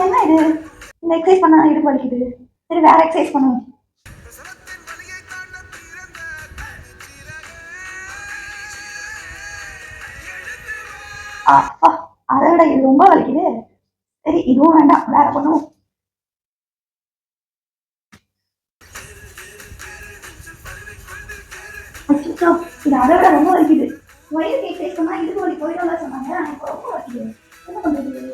என்ன இது? இந்த எக்ஸசைஸ் பண்ணா இடுப்பு வலிக்குது. சரி வேற எக்ஸசைஸ் பண்ணுவோம். அப்பா! அதை விட இது ரொம்ப வலிக்குது. சரி இதுவும் வேண்டாம், வேற பண்ணுவோம். அச்சச்சோ! இது அதை விட ரொம்ப வலிக்குது. வயிறுக்கு எக்ஸசைஸ் பண்ணா இடுப்பு வலி போயிடும்ல சொன்னாங்க. ஆனா இப்போ ரொம்ப வலிக்குது. என்ன பண்றது?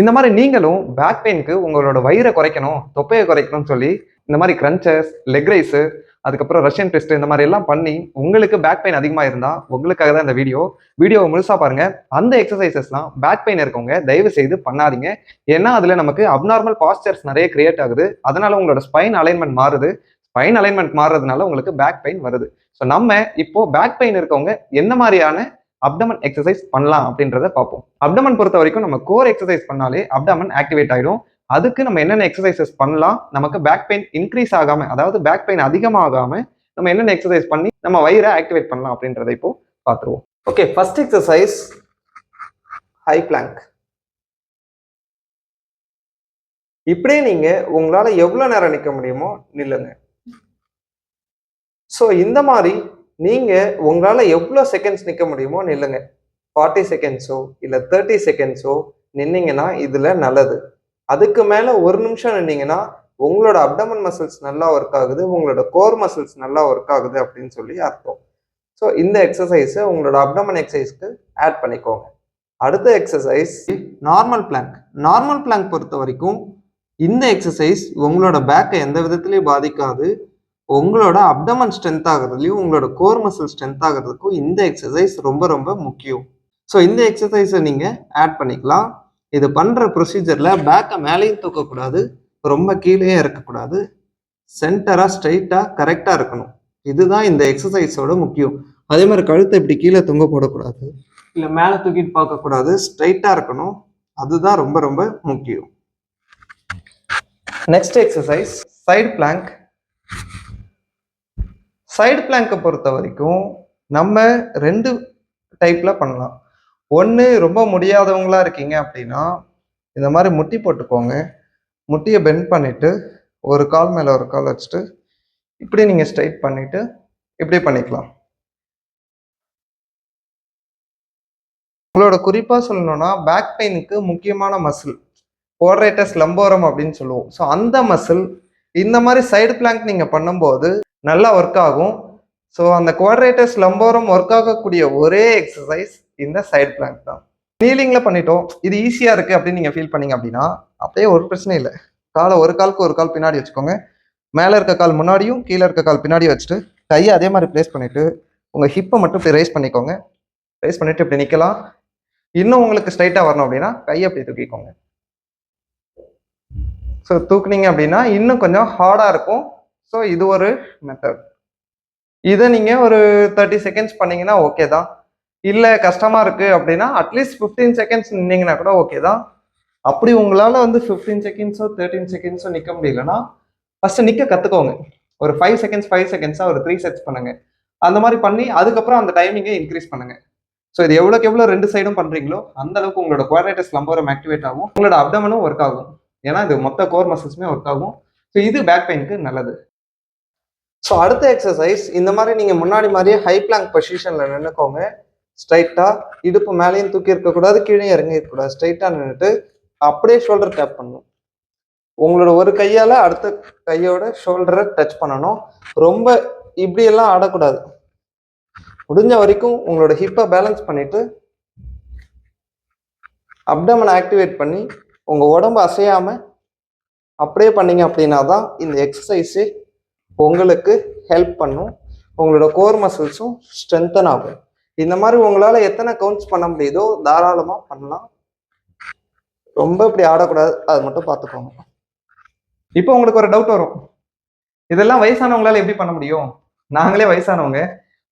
இந்த மாதிரி நீங்களும் பேக் பெயினுக்கு உங்களோட வயிறை குறைக்கணும், தொப்பையை குறைக்கணும்னு சொல்லி இந்த மாதிரி கிரன்ச்சஸ், லெக் ரைஸு, அதுக்கப்புறம் ரஷ்யன் ட்விஸ்ட் இந்த மாதிரி எல்லாம் பண்ணி உங்களுக்கு பேக் பெயின் அதிகமாக இருந்தால் உங்களுக்காக தான் இந்த வீடியோவை முழுசாக பாருங்க. அந்த எக்ஸசைசஸ்லாம் பேக் பெயின் இருக்கவங்க தயவு செய்து பண்ணாதீங்க. ஏன்னா அதில் நமக்கு அப்நார்மல் பாஸ்டர்ஸ் நிறைய கிரியேட் ஆகுது. அதனால உங்களோட ஸ்பைன் அலைன்மெண்ட் மாறுது. ஸ்பைன் அலைன்மெண்ட் மாறுறதுனால உங்களுக்கு பேக் பெயின் வருது. ஸோ நம்ம இப்போ பேக் பெயின் இருக்கவங்க என்ன மாதிரியான அப்டமன் எக்ஸசைஸ் பண்ணலாம் அப்படின்றத பார்ப்போம். அப்டமன் பொறுத்த வரைக்கும் நம்ம கோர் எக்ஸசைஸ் பண்ணாலே அப்டமன் ஆக்டிவேட் ஆயிடும். அதுக்கு நம்ம என்னென்ன எக்ஸசைசஸ் பண்ணலாம், நமக்கு பேக் பெயின் இன்க்ரீஸ் ஆகாம, அதாவது பேக் பெயின் அதிகமாகாம நம்ம என்னென்ன எக்ஸசைஸ் பண்ணி நம்ம வயிறை ஆக்டிவேட் பண்ணலாம் அப்படின்றத இப்போ பார்த்துருவோம். Okay, first exercise high plank. இப்படியே நீங்க உங்களால எவ்வளவு நேரம் நிற்க முடியுமோ நில்லுங்க. ஸோ இந்த மாதிரி நீங்க உங்களால எவ்வளவு செகண்ட்ஸ் நிற்க முடியுமோ நில்லுங்க. 40 செகண்ட்ஸோ இல்லை 30 செகண்ட்ஸோ நின்னீங்கன்னா இதுல நல்லது. அதுக்கு மேல ஒரு நிமிஷம் நின்னீங்கன்னா உங்களோட அப்டமன் மசில்ஸ் நல்லா ஒர்க் ஆகுது, உங்களோட கோர் மசில்ஸ் நல்லா ஒர்க் ஆகுது அப்படின்னு சொல்லி அர்த்தம். ஸோ இந்த எக்ஸசைஸை உங்களோட அப்டமன் எக்ஸசைஸ்க்கு ஆட் பண்ணிக்கோங்க. அடுத்த exercise normal plank. Normal plank பொறுத்த வரைக்கும் இந்த எக்ஸசைஸ் உங்களோட பேக்கை எந்த விதத்துலையும் பாதிக்காது. உங்களோட அப்டமன் ஸ்ட்ரென்த் ஆகிறதுலையும் உங்களோட கோர் மசில் ஸ்ட்ரென்த் ஆகிறதுக்கும் இந்த எக்ஸசைஸ் ரொம்ப ரொம்ப முக்கியம். ஸோ இந்த எக்ஸசைஸை நீங்கள் ஆட் பண்ணிக்கலாம். இது பண்ணுற ப்ரொசீஜரில் பேக்கை மேலேயும் தூக்கக்கூடாது, ரொம்ப கீழே இருக்கக்கூடாது, சென்டராக ஸ்ட்ரைட்டாக கரெக்டாக இருக்கணும். இதுதான் இந்த எக்ஸசைஸோட முக்கியம். அதே மாதிரி கழுத்தை இப்படி கீழே தொங்க போடக்கூடாது, இல்லை மேலே தூக்கிட்டு பார்க்கக்கூடாது, ஸ்ட்ரைட்டாக இருக்கணும். அதுதான் ரொம்ப ரொம்ப முக்கியம். Next exercise side plank. Side பிளாங்கை பொறுத்த வரைக்கும் நம்ம 2 டைப்பில் பண்ணலாம். ஒன்று, ரொம்ப முடியாதவங்களா இருக்கீங்க அப்படின்னா இந்த மாதிரி முட்டி போட்டுக்கோங்க. முட்டியை பெண்ட் பண்ணிவிட்டு ஒரு கால் மேலே ஒரு கால் வச்சுட்டு இப்படி நீங்கள் ஸ்ட்ரைட் பண்ணிவிட்டு இப்படி பண்ணிக்கலாம். உங்களோட குறிப்பாக சொல்லணும்னா பேக் பெயினுக்கு முக்கியமான மசில் குவாட்ரேட்டஸ் லம்போரம் அப்படின்னு சொல்லுவோம். ஸோ அந்த மசில் இந்த மாதிரி சைடு பிளாங்க் நீங்கள் பண்ணும்போது நல்லா ஒர்க் ஆகும். ஸோ அந்த குவாட்ரேட்டஸ் லம்போரம் ஒர்க் ஆகக்கூடிய ஒரே எக்ஸசைஸ் இந்த சைடு பிளாங்க் தான். நீலிங்கில் பண்ணிட்டோம், இது ஈஸியாக இருக்குது அப்படின்னு நீங்கள் ஃபீல் பண்ணீங்க அப்படின்னா அப்படியே ஒரு பிரச்சனை இல்லை. காலை ஒரு காலுக்கு ஒரு கால் பின்னாடி வச்சுக்கோங்க. மேலே இருக்க கால் முன்னாடியும் கீழே இருக்க கால் பின்னாடியும் வச்சுட்டு கையை அதே மாதிரி ப்ளேஸ் பண்ணிவிட்டு உங்கள் ஹிப்பை மட்டும் இப்படி ரைஸ் பண்ணிக்கோங்க. ரைஸ் பண்ணிவிட்டு இப்படி நிற்கலாம். இன்னும் உங்களுக்கு ஸ்ட்ரைட்டாக வரணும் அப்படின்னா கையை அப்படி தூக்கிக்கோங்க. ஸோ தூக்குனீங்க அப்படின்னா இன்னும் கொஞ்சம் ஹார்டாக இருக்கும். ஸோ இது ஒரு மெத்தட். இதை நீங்கள் ஒரு 30 செகண்ட்ஸ் பண்ணீங்கன்னா ஓகே தான். இல்லை கஷ்டமாக இருக்குது அப்படின்னா அட்லீஸ்ட் 15 செகண்ட்ஸ் நின்னீங்கன்னா கூட ஓகே தான். அப்படி உங்களால் 15 செகண்ட்ஸோ 13 செகண்ட்ஸோ நிற்க முடியலன்னா ஃபஸ்ட்டு நிற்க கற்றுக்கோங்க. ஒரு 5 செகண்ட்ஸாக ஒரு 3 செட்ஸ் பண்ணுங்க. அந்த மாதிரி பண்ணி அதுக்கப்புறம் அந்த டைமிங்கை இன்க்ரீஸ் பண்ணுங்க. ஸோ இது எவ்வளோக்கு எவ்வளோ 2 சைடும் பண்ணுறீங்களோ அந்த அளவுக்கு உங்களோட குவாட்ரேட்டஸ் லம்போரம் ஆக்டிவேட் ஆகும், உங்களோட அப்டமனும் ஒர்க் ஆகும். ஏன்னா இது மொத்த கோர் மசில்ஸுமே ஒர்க் ஆகும். ஸோ இது பேக் பெயினுக்கு நல்லது. ஸோ அடுத்த எக்ஸசைஸ் இந்த மாதிரி நீங்கள் முன்னாடி மாதிரியே ஹை பிளாங்க் பொசிஷனில் நின்றுக்கோங்க. ஸ்ட்ரைட்டாக இடுப்பு மேலேயும் தூக்கி இருக்கக்கூடாது, கீழே இறங்கி இருக்கக்கூடாது. ஸ்ட்ரைட்டாக நின்றுட்டு அப்படியே ஷோல்டர் டேப் பண்ணணும். உங்களோட ஒரு கையால் அடுத்த கையோட ஷோல்டரை டச் பண்ணணும். ரொம்ப இப்படியெல்லாம் ஆடக்கூடாது. முடிஞ்ச வரைக்கும் உங்களோட ஹிப்பை பேலன்ஸ் பண்ணிட்டு அப்டமன் ஆக்டிவேட் பண்ணி உங்கள் உடம்பு அசையாமல் அப்படியே பண்ணீங்க அப்படின்னா தான் இந்த எக்ஸசைஸே உங்களுக்கு ஹெல்ப் பண்ணும். உங்களோட கோர் மசில்ஸும் ஸ்ட்ரென்தன் ஆகும். இந்த மாதிரி உங்களால் எத்தனை கவுண்ட்ஸ் பண்ண முடியுதோ தாராளமாக பண்ணலாம். ரொம்ப இப்படி ஆடக்கூடாது, அது மட்டும் பார்த்துக்கோங்க. இப்போ உங்களுக்கு ஒரு டவுட் வரும், இதெல்லாம் வயசானவங்களால எப்படி பண்ண முடியும்? நாங்களே வயசானவங்க,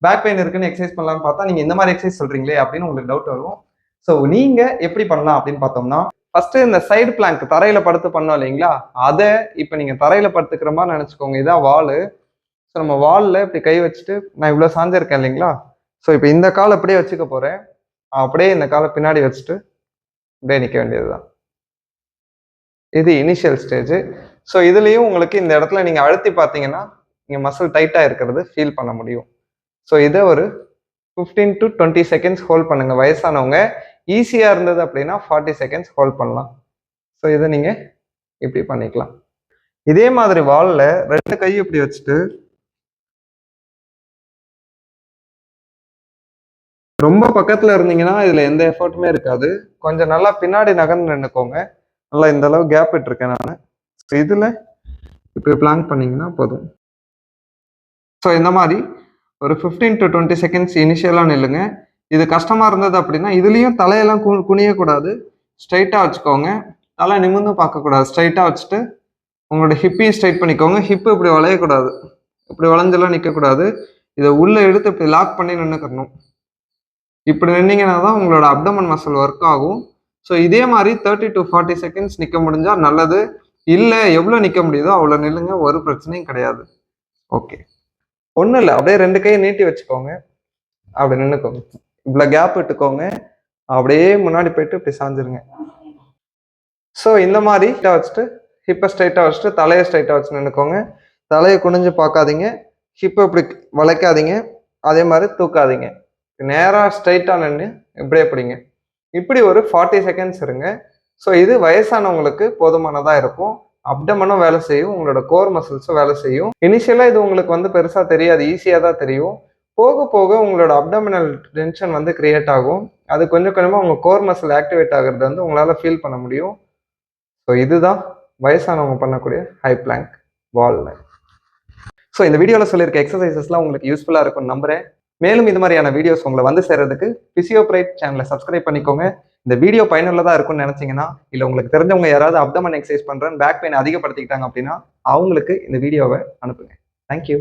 பேக் பெயின் இருக்குன்னு எக்ஸசைஸ் பண்ணலாம்னு பார்த்தா நீங்கள் இந்த மாதிரி எக்ஸசைஸ் சொல்கிறீங்களே அப்படின்னு உங்களுக்கு டவுட் வரும். ஸோ நீங்கள் எப்படி பண்ணலாம் அப்படின்னு பார்த்தோம்னா, ஃபர்ஸ்ட் இந்த சைடு பிளாங்க் தரையில படுத்து பண்ணோம் இல்லைங்களா, அதை இப்போ நீங்கள் தரையில படுத்துக்கிற மாதிரி நினச்சிக்கோங்க. இதான் வாலு. ஸோ நம்ம வாலில் இப்படி கை வச்சுட்டு நான் இவ்வளோ சாஞ்சிருக்கேன் இல்லைங்களா, ஸோ இப்போ இந்த காலை அப்படியே வச்சுக்க போகிறேன். அப்படியே இந்த காலை பின்னாடி வச்சுட்டு அப்படியே நிற்க வேண்டியது தான். இது இனிஷியல் ஸ்டேஜ். ஸோ இதுலேயும் உங்களுக்கு இந்த இடத்துல நீங்கள் அழுத்தி பார்த்தீங்கன்னா இங்கே மசில் டைட்டாக இருக்கிறது ஃபீல் பண்ண முடியும். ஸோ இதை ஒரு 15 to 20 செகண்ட்ஸ் ஹோல்ட் பண்ணுங்க. வயசானவங்க ஈஸியாக இருந்தது அப்படின்னா 40 செகண்ட்ஸ் ஹோல்ட் பண்ணலாம். ஸோ இதை நீங்கள் இப்படி பண்ணிக்கலாம். இதே மாதிரி வாலில் 2 கை இப்படி வச்சுட்டு ரொம்ப பக்கத்தில் இருந்தீங்கன்னா இதில் எந்த எஃபர்ட்டுமே இருக்காது. கொஞ்சம் நல்லா பின்னாடி நகர்ந்து நின்றுக்கோங்க. நல்லா இந்த அளவு கேப் விட்டுருக்கேன் நான். ஸோ இதில் இப்படி பிளாங்க் பண்ணிங்கன்னா போதும். ஸோ இந்த மாதிரி ஒரு 15 to 20 செகண்ட்ஸ் இனிஷியலாக நில்லுங்க. இது கஷ்டமாக இருந்தது அப்படின்னா இதுலேயும் தலையெல்லாம் குனியக்கூடாது. ஸ்ட்ரைட்டாக வச்சுக்கோங்க. தலை நிமிர்ந்து பார்க்கக்கூடாது. ஸ்ட்ரைட்டாக வச்சுட்டு உங்களோட ஹிப்பையும் ஸ்ட்ரைட் பண்ணிக்கோங்க. ஹிப்பு இப்படி வளையக்கூடாது. இப்படி வளைஞ்செல்லாம் நிற்கக்கூடாது. இதை உள்ளே எடுத்து இப்படி லாக் பண்ணி நின்றுக்கணும். இப்படி நின்னீங்கன்னா தான் உங்களோட அப்டமன் மசில் ஒர்க் ஆகும். ஸோ இதே மாதிரி 30 to 40 செகண்ட்ஸ் நிற்க முடிஞ்சால் நல்லது. இல்லை எவ்வளோ நிற்க முடியுதோ அவ்வளோ நில்லுங்க. ஒரு பிரச்சனையும் கிடையாது. ஓகே, ஒன்றும் இல்லை, அப்படியே 2 கையை நீட்டி வச்சுக்கோங்க. அப்படி நின்றுக்கோங்க. இவ்வளோ கேப் விட்டுக்கோங்க. அப்படியே முன்னாடி போயிட்டு இப்படி சாஞ்சிருங்க. ஸோ இந்த மாதிரி வச்சுட்டு ஹிப்பை ஸ்ட்ரைட்டாக வச்சுட்டு தலையை ஸ்ட்ரைட்டாக வச்சு நின்றுக்கோங்க. தலையை குனிஞ்சு பார்க்காதீங்க. ஹிப்பை இப்படி வளைக்காதீங்க. அதே மாதிரி தூக்காதீங்க. நேராக ஸ்ட்ரைட்டாக நின்று இப்படியே பிடிங்க. இப்படி ஒரு 40 செகண்ட்ஸ் இருங்க. ஸோ இது வயசானவங்களுக்கு போதுமானதாக இருக்கும். அப்டமனும் வேலை செய்யும், உங்களோட கோர் மசில்ஸும் வேலை செய்யும். இனிஷியலாக இது உங்களுக்கு வந்து பெருசாக தெரியாது, ஈஸியாக தான் தெரியும். போக போக உங்களோட அப்டமினல் டென்ஷன் வந்து கிரியேட் ஆகும். அது கொஞ்சம் கொஞ்சமாக உங்கள் கோர் மசில் ஆக்டிவேட் ஆகிறது வந்து உங்களால் ஃபீல் பண்ண முடியும். ஸோ இதுதான் வயசானவங்க பண்ணக்கூடிய ஹை பிளாங்க் வால்ல. ஸோ இந்த வீடியோவில் சொல்லியிருக்க எக்ஸசைசஸ்லாம் உங்களுக்கு யூஸ்ஃபுல்லாக இருக்கும்னு நம்புகிறேன். மேலும் இது மாதிரியான வீடியோஸ் உங்களை வந்து சேர்றதுக்கு பிசியோபிரைட் சேனலை சப்ஸ்கிரைப் பண்ணிக்கோங்க. இந்த வீடியோ பயனுள்ளதாக இருக்கும்னு நினச்சிங்கன்னா, இல்லை உங்களுக்கு தெரிஞ்சவங்க யாராவது அப்டமன் எக்ஸசைஸ் பண்ணுறேன் பேக் பெயின் அதிகப்படுத்திக்கிட்டாங்க அப்படின்னா அவங்களுக்கு இந்த வீடியோவை அனுப்புங்க. தேங்க்யூ.